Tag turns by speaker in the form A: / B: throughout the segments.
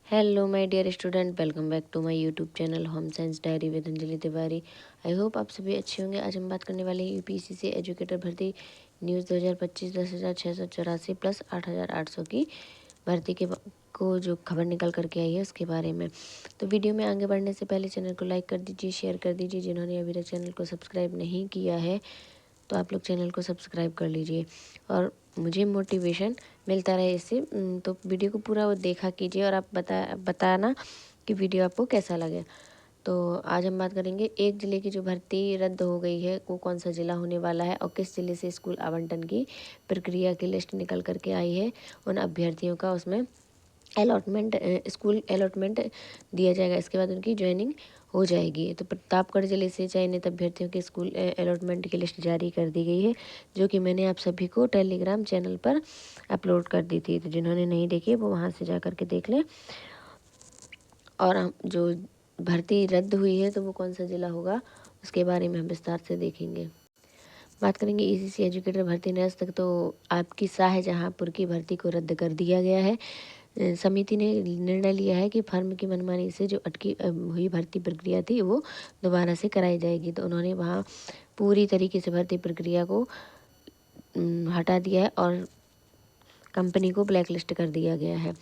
A: Hello my dear student, welcome back to my YouTube channel home science diary with Anjali Tiwari. I hope आप सभी अच्छे होंगे। आज हम बात करने वाले हैं यूपीएससी एजुकेटर भर्ती न्यूज़ 2025 10,684 प्लस 8,800 की भर्ती को जो खबर निकल करके आई है उसके बारे में। तो वीडियो में आगे बढ़ने से पहले चैनल को लाइक कर दीजिए, शेयर कर दीजिए। जिन्होंने अभी तक चैनल को सब्सक्राइब नहीं किया है तो आप लोग चैनल को सब्सक्राइब कर लीजिए और मुझे मोटिवेशन मिलता रहे इससे। तो वीडियो को पूरा वो देखा कीजिए और आप बताना कि वीडियो आपको कैसा लगे। तो आज हम बात करेंगे एक ज़िले की जो भर्ती रद्द हो गई है वो कौन सा ज़िला होने वाला है और किस ज़िले से स्कूल आवंटन की प्रक्रिया की लिस्ट निकल करके आई है उन अभ्यर्थियों का। उसमें अलॉटमेंट स्कूल अलॉटमेंट दिया जाएगा। इसके बाद उनकी ज्वाइनिंग हो जाएगी। तो प्रतापगढ़ जिले से चयनित अभ्यर्थियों के स्कूल अलॉटमेंट की लिस्ट जारी कर दी गई है, जो कि मैंने आप सभी को टेलीग्राम चैनल पर अपलोड कर दी थी। तो जिन्होंने नहीं देखी वो वहाँ से जा कर के देख लें। और हम जो भर्ती रद्द हुई है तो वो कौन सा ज़िला होगा उसके बारे में हम विस्तार से देखेंगे। बात करेंगे ईसीसी एजुकेटर भर्ती निरस्त। तो आपकी शाहजहाँपुर की भर्ती को रद्द कर दिया गया है। समिति ने निर्णय लिया है कि फर्म की मनमानी से जो अटकी हुई भर्ती प्रक्रिया थी वो दोबारा से कराई जाएगी। तो उन्होंने वहाँ पूरी तरीके से भर्ती प्रक्रिया को हटा दिया है और कंपनी को ब्लैक लिस्ट कर दिया गया है।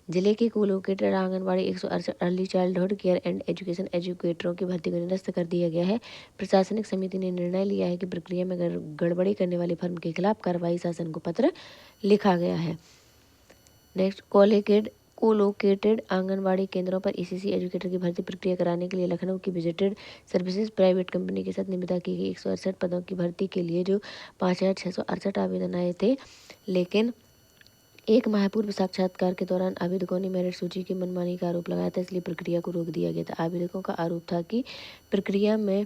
A: जिले के colocated anganwadi 168 early childhood care and education एजुकेटरों की भर्ती को निरस्त कर दिया गया है। प्रशासनिक समिति ने निर्णय लिया है कि प्रक्रिया में गड़बड़ी करने वाली फर्म के खिलाफ कार्रवाई शासन को पत्र लिखा गया है। नेक्स्ट, कोलोकेटेड आंगनबाड़ी केंद्रों पर ईसीसी एजुकेटर की भर्ती प्रक्रिया कराने के लिए लखनऊ की विजिटेड सर्विसेज प्राइवेट कंपनी के साथ निविदा की गई। 168 पदों की भर्ती के लिए जो 5,668 आवेदन आए थे, लेकिन एक माह पूर्व साक्षात्कार के दौरान आवेदकों ने मेरिट सूची की मनमानी का आरोप लगाया था, इसलिए प्रक्रिया को रोक दिया गया था। आवेदकों का आरोप था कि प्रक्रिया में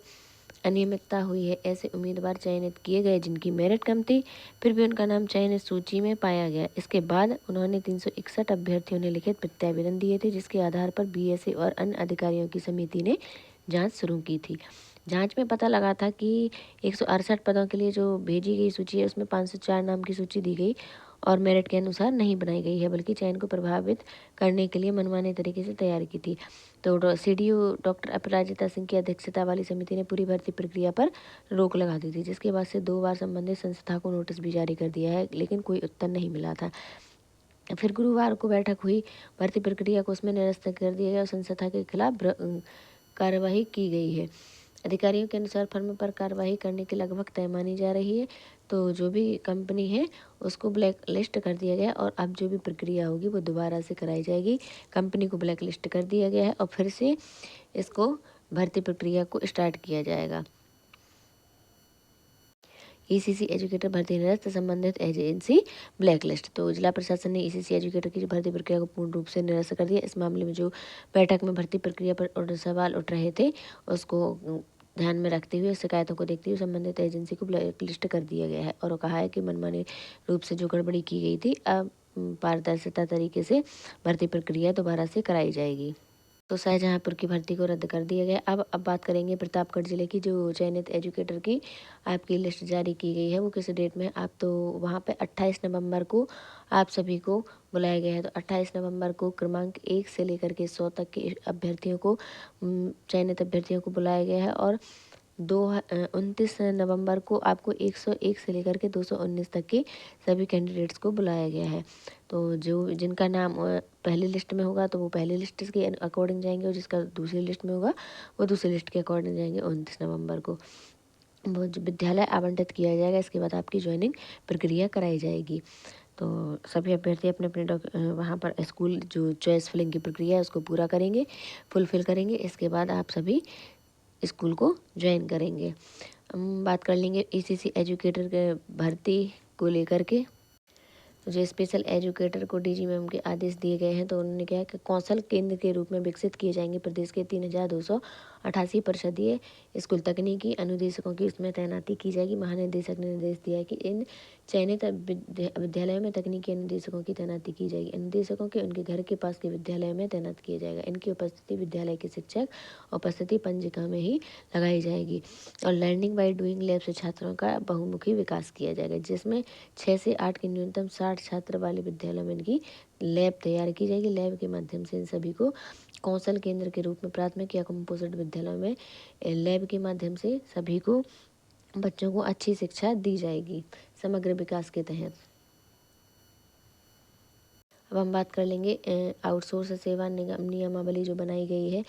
A: अनियमितता हुई है। ऐसे उम्मीदवार चयनित किए गए जिनकी मेरिट कम थी, फिर भी उनका नाम चयनित सूची में पाया गया। इसके बाद उन्होंने 361 अभ्यर्थियों ने लिखित प्रत्यावेदन दिए थे, जिसके आधार पर बीएसए और अन्य अधिकारियों की समिति ने जांच शुरू की थी। जांच में पता लगा था कि 168 पदों के लिए जो भेजी गई सूची है उसमें 504 नाम की सूची दी गई और मेरिट के अनुसार नहीं बनाई गई है, बल्कि चयन को प्रभावित करने के लिए मनमाने तरीके से तैयार की थी। तो सीडीओ डॉक्टर अपराजिता सिंह की अध्यक्षता वाली समिति ने पूरी भर्ती प्रक्रिया पर रोक लगा दी थी, जिसके बाद से 2 बार संबंधित संस्था को नोटिस भी जारी कर दिया है, लेकिन कोई उत्तर नहीं मिला था। फिर गुरुवार को बैठक हुई, भर्ती प्रक्रिया को उसमें निरस्त कर दिया गया और संस्था के खिलाफ कार्रवाई की गई है। अधिकारियों के अनुसार फर्म पर कार्रवाई करने की लगभग तय मानी जा रही है। तो जो भी कंपनी है उसको ब्लैक लिस्ट कर दिया गया और अब जो भी प्रक्रिया होगी वो दोबारा से कराई जाएगी। कंपनी को ब्लैक लिस्ट कर दिया गया है और फिर से इसको भर्ती प्रक्रिया को स्टार्ट किया जाएगा। ईसीसी एजुकेटर भर्ती निरस्त, संबंधित एजेंसी ब्लैक लिस्ट। तो जिला प्रशासन ने ईसीसी एजुकेटर की भर्ती प्रक्रिया को पूर्ण रूप से निरस्त कर दिया। इस मामले में जो बैठक में भर्ती प्रक्रिया पर सवाल उठ रहे थे उसको ध्यान में रखते हुए, शिकायतों को देखते हुए संबंधित एजेंसी को ब्लैक लिस्ट कर दिया गया है और कहा है कि मनमानी रूप से जो गड़बड़ी की गई थी अब पारदर्शिता तरीके से भर्ती प्रक्रिया दोबारा से कराई जाएगी। तो शाहजहाँपुर की भर्ती को रद्द कर दिया गया। अब बात करेंगे प्रतापगढ़ जिले की जो चयनित एजुकेटर की आपकी लिस्ट जारी की गई है वो किस डेट में। आप तो वहाँ पे 28 नवंबर को आप सभी को बुलाया गया है। तो 28 नवंबर को क्रमांक 1 से लेकर के 100 तक के अभ्यर्थियों को चयनित अभ्यर्थियों को बुलाया गया है और 29 नवंबर को आपको 101 से लेकर के 219 तक के सभी कैंडिडेट्स को बुलाया गया है। तो जो जिनका नाम पहली लिस्ट में होगा तो वो पहली लिस्ट के अकॉर्डिंग जाएंगे और जिसका दूसरी लिस्ट में होगा वो दूसरी लिस्ट के अकॉर्डिंग जाएंगे। 29 नवंबर को वो जो विद्यालय आवंटित किया जाएगा। इसके बाद आपकी ज्वाइनिंग प्रक्रिया कराई जाएगी। तो सभी अभ्यर्थी अपने अपने वहाँ पर स्कूल जो चॉइस फिलिंग की प्रक्रिया है उसको पूरा करेंगे, फुलफिल करेंगे। इसके बाद आप सभी स्कूल को ज्वाइन करेंगे। हम बात कर लेंगे ईसीसी एजुकेटर के भर्ती को लेकर के। जो स्पेशल एजुकेटर को डीजी मैम के आदेश दिए गए हैं तो उन्होंने कहा कि कौशल केंद्र के रूप में विकसित किए जाएंगे प्रदेश के 88% ये स्कूल तकनीकी अनुदेशकों की इसमें तैनाती की जाएगी। महानिदेशक ने निर्देश दिया है कि इन चयनित विद्यालयों में तकनीकी अनुदेशकों की तैनाती की जाएगी। अनुदेशकों के उनके घर के पास के विद्यालय में तैनात किया जाएगा। इनकी उपस्थिति विद्यालय के शिक्षक उपस्थिति पंजिका में ही लगाई जाएगी। और लर्निंग बाय डूइंग लैब से छात्रों का बहुमुखी विकास किया जाएगा, जिसमें 6 से 8 के न्यूनतम 60 छात्र वाले विद्यालयों में इनकी लैब तैयार की जाएगी। लैब के माध्यम से इन सभी को कौशल केंद्र के रूप में प्राथमिक या कंपोजिट विद्यालयों में लैब के माध्यम से सभी को बच्चों को अच्छी शिक्षा दी जाएगी समग्र विकास के तहत। अब हम बात कर लेंगे आउटसोर्स सेवा निगम नियमावली जो बनाई गई है,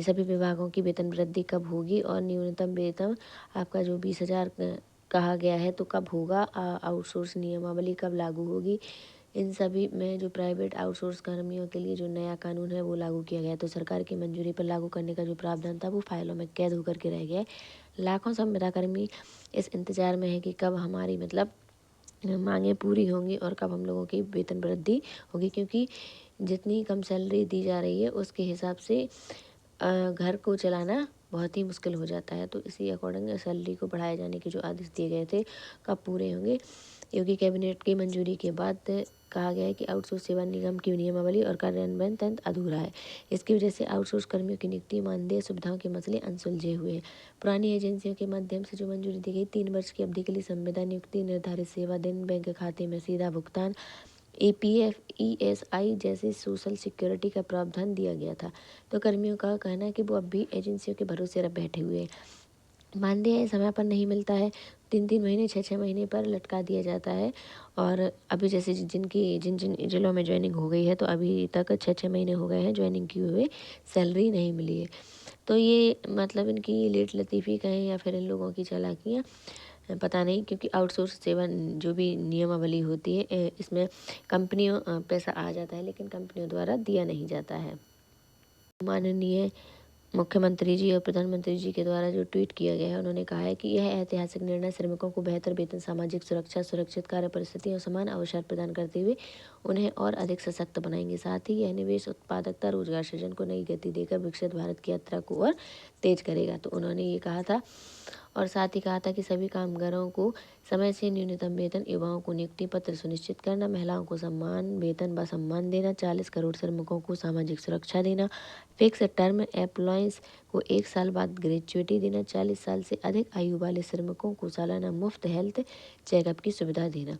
A: सभी विभागों की वेतन वृद्धि कब होगी और न्यूनतम वेतन आपका जो 20,000 कहा गया है तो कब होगा, आउटसोर्स नियमावली कब लागू होगी। इन सभी में जो प्राइवेट आउटसोर्स कर्मियों के लिए जो नया कानून है वो लागू किया गया है। तो सरकार की मंजूरी पर लागू करने का जो प्रावधान था वो फाइलों में कैद होकर के रह गया है। लाखों संविदा कर्मी इस इंतजार में है कि कब हमारी मतलब मांगें पूरी होंगी और कब हम लोगों की वेतन वृद्धि होगी, क्योंकि जितनी कम सैलरी दी जा रही है उसके हिसाब से घर को चलाना बहुत ही मुश्किल हो जाता है। तो इसी अकॉर्डिंग सैलरी को बढ़ाए जाने के जो आदेश दिए गए थे कब पूरे होंगे। योगी कैबिनेट की मंजूरी के बाद कहा गया है कि आउटसोर्स सेवा निगम की नियमावली और कार्यान्वयन तंत्र अधूरा है। इसकी वजह से आउटसोर्स कर्मियों की नियुक्ति, मानदेय, सुविधाओं के मसले अनसुलझे हुए हैं। पुरानी एजेंसियों के माध्यम से जो मंजूरी दी गई 3 वर्ष की अवधि के लिए संविदा नियुक्ति, निर्धारित सेवा दिन, बैंक खाते में सीधा भुगतान, EPF, ESI जैसे सोशल सिक्योरिटी का प्रावधान दिया गया था। तो कर्मियों का कहना है कि वो अब भी एजेंसियों के भरोसे बैठे हुए हैं। मानदेय समय पर नहीं मिलता है, 3-3 महीने 6-6 महीने पर लटका दिया जाता है। और अभी जैसे जिन जिन जिलों में ज्वाइनिंग हो गई है तो अभी तक 6-6 महीने हो गए हैं ज्वाइनिंग किए हुए, सैलरी नहीं मिली है। तो ये मतलब इनकी लेट लतीफ़ी कहें या फिर इन लोगों की चालाकियाँ पता नहीं, क्योंकि आउटसोर्स सेवा जो भी नियमावली होती है इसमें कंपनियों पैसा आ जाता है लेकिन कंपनियों द्वारा दिया नहीं जाता है। माननीय मुख्यमंत्री जी और प्रधानमंत्री जी के द्वारा जो ट्वीट किया गया है, उन्होंने कहा है कि यह ऐतिहासिक निर्णय श्रमिकों को बेहतर वेतन, सामाजिक सुरक्षा, सुरक्षित कार्य परिस्थितियों और समान अवसर प्रदान करते हुए उन्हें और अधिक सशक्त बनाएंगे। साथ ही यह निवेश, उत्पादकता, रोजगार सृजन को नई गति देकर विकसित भारत की यात्रा को और तेज करेगा। तो उन्होंने ये कहा था और साथ ही कहा था कि सभी कामगारों को समय से न्यूनतम वेतन, युवाओं को नियुक्ति पत्र सुनिश्चित करना, महिलाओं को सम्मान वेतन व सम्मान देना, 40 करोड़ श्रमिकों को सामाजिक सुरक्षा देना, फिक्स टर्म एम्प्लॉयंस को 1 साल बाद ग्रेच्युटी देना, 40 साल से अधिक आयु वाले श्रमिकों को सालाना मुफ्त हेल्थ चेकअप की सुविधा देना।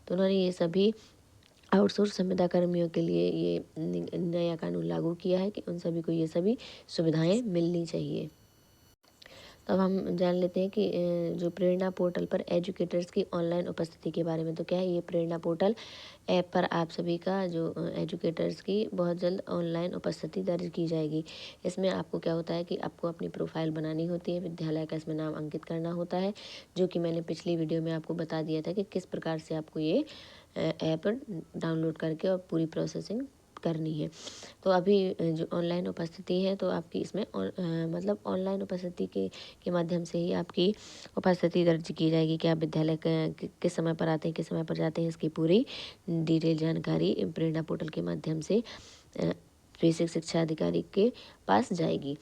A: तो उन्होंने ये सभी आउटसोर्स संविदा कर्मियों के लिए ये नया कानून लागू किया है कि उन सभी को ये सभी सुविधाएं मिलनी चाहिए। तो अब हम जान लेते हैं कि जो प्रेरणा पोर्टल पर एजुकेटर्स की ऑनलाइन उपस्थिति के बारे में। तो क्या है ये प्रेरणा पोर्टल ऐप पर आप सभी का जो एजुकेटर्स की बहुत जल्द ऑनलाइन उपस्थिति दर्ज की जाएगी। इसमें आपको क्या होता है कि आपको अपनी प्रोफाइल बनानी होती है, विद्यालय का इसमें नाम अंकित करना होता है, जो कि मैंने पिछली वीडियो में आपको बता दिया था कि किस प्रकार से आपको ये ऐप डाउनलोड करके और पूरी प्रोसेसिंग करनी है। तो अभी जो ऑनलाइन उपस्थिति है तो आपकी इसमें मतलब ऑनलाइन उपस्थिति के माध्यम से ही आपकी उपस्थिति दर्ज की जाएगी कि आप विद्यालय किस समय पर आते हैं, किस समय पर जाते हैं। इसकी पूरी डिटेल जानकारी प्रेरणा पोर्टल के माध्यम से बेसिक शिक्षा अधिकारी के पास जाएगी।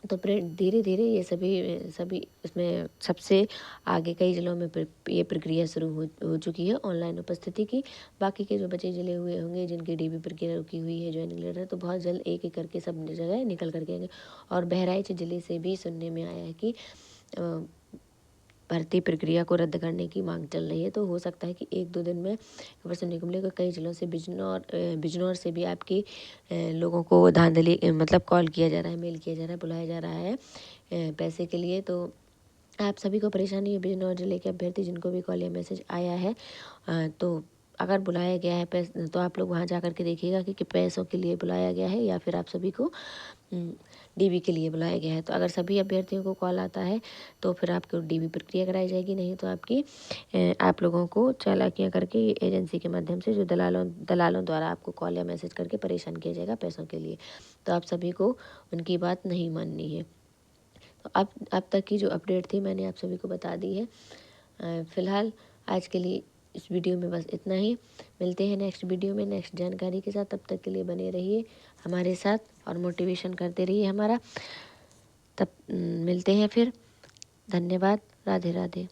A: तो धीरे धीरे ये सभी इसमें सबसे आगे कई जिलों में ये प्रक्रिया शुरू हो चुकी है ऑनलाइन उपस्थिति की। बाकी के जो बचे जिले हुए होंगे जिनकी DB प्रक्रिया रुकी हुई है ज्वाइनिंग लेटर, तो बहुत जल्द एक एक करके सब जगह निकल करके आएंगे। और बहराइच जिले से भी सुनने में आया है कि भर्ती प्रक्रिया को रद्द करने की मांग चल रही है। तो हो सकता है कि 1-2 दिन में खबर सुनने को मिलेगा। कई जिलों से बिजनौर से भी आपकी लोगों को धांधली मतलब कॉल किया जा रहा है, मेल किया जा रहा है, बुलाया जा रहा है पैसे के लिए। तो आप सभी को परेशानी है, बिजनौर जिले के अभ्यर्थी जिनको भी कॉल या मैसेज आया है तो अगर बुलाया गया है पैसे, तो आप लोग वहाँ जा कर के देखिएगा कि पैसों के लिए बुलाया गया है या फिर आप सभी को DB के लिए बुलाया गया है। तो अगर सभी अभ्यर्थियों को कॉल आता है तो फिर आपको DB प्रक्रिया कराई जाएगी, नहीं तो आपकी आप लोगों को चालाकियाँ करके एजेंसी के माध्यम से जो दलालों द्वारा आपको कॉल या मैसेज करके परेशान किया जाएगा पैसों के लिए। तो आप सभी को उनकी बात नहीं माननी है। तो अब तक की जो अपडेट थी मैंने आप सभी को बता दी है। फ़िलहाल आज के लिए इस वीडियो में बस इतना ही। मिलते हैं नेक्स्ट वीडियो में नेक्स्ट जानकारी के साथ। तब तक के लिए बने रहिए हमारे साथ और मोटिवेशन करते रहिए हमारा। तब मिलते हैं फिर। धन्यवाद। राधे राधे।